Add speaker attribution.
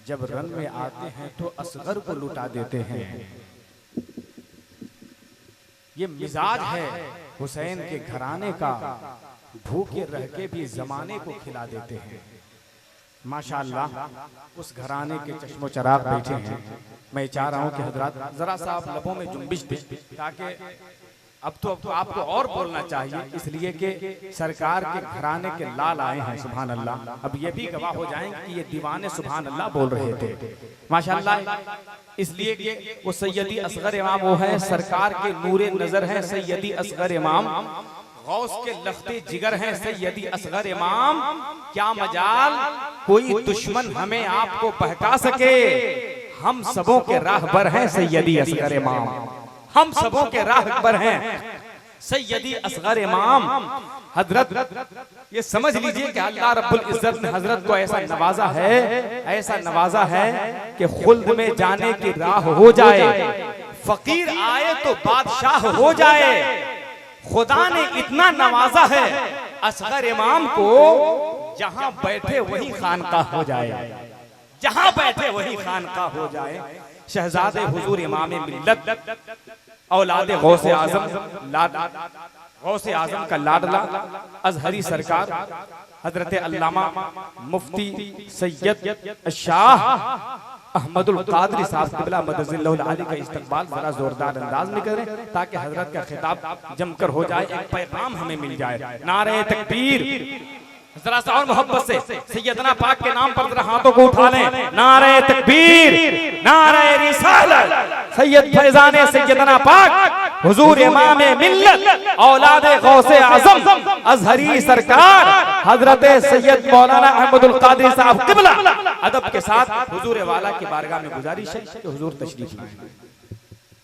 Speaker 1: जब रन में आते हैं तो असगर को लुटा देते हैं। ये मिजाज है हुसैन के घराने का, भूखे रह के भी जमाने को खिला देते हैं। माशाअल्लाह उस घराने के चश्मो चराग बैठे हैं। मैं चाह रहा हूँ कि हजरात जरा सा आप लबों में जुम्बिश दें, ताकि अब तो आपको और बोलना चाहिए, इसलिए कि सरकार के घराने के लाल आए हैं। सुभान अल्लाह। अब ये भी गवाह हो जाएंगे कि ये दीवाने सुभान अल्लाह बोल रहे थे माशाअल्लाह, इसलिए कि वो सैयदी असगर इमाम वो है, सरकार के नूरे नजर है सैयदी असगर इमाम, गौस के लफ्ते जिगर हैं सैयदी असगर इमाम। क्या मजाल कोई दुश्मन हमें आपको बहका सके, हम सबों के राहबर हैं सैयदी असगर इमाम, हम सबों के राहबर हैं सैयदी असगर इमाम। हजरत ये समझ लीजिए कि अल्लाह रब्बुल इज्जत ने हजरत को ऐसा नवाजा है, ऐसा नवाजा है कि खुल्द में जाने की राह हो जाए, फकीर आए तो बादशाह हो जाए। खुदा ने इतना नवाजा है असगर इमाम को, जहां बैठे वही खानका हो जाए, जहां बैठे वही खानका हो जाए। शहजादे हुजूर इमाम मिल्लत औलादे गौसे आजम, गौसे आजम का लाडला अजहरी सरकार हजरत अल्लामा मुफ्ती सैयद शाह अहमदुल कादरी साहब क़िबला मदजिल्लहुल आली का इस्तकबाल जरा जोरदार अंदाज में करें, ताकि हजरत का खिताब जमकर हो जाए, एक पैगाम हमें मिल जाए। नारे तकबीर, जरा सा और मोहब्बत से सैयदना पाक के नाम पर जरा हाथों को उठा लें। नारे तकबीर, नारे रिसालत, सैयद फैजाने सैयदना पाक हुजूर इमाम मिल्लत औलादे गौसे आजम अजहरी सरकार हजरत सैयद मौलाना अहमदुल कादरी साहब क़िबला अदब के साथ हुजूर वाला की बारगाह में गुजारिश है कि हुजूर तशरीफ लाएं।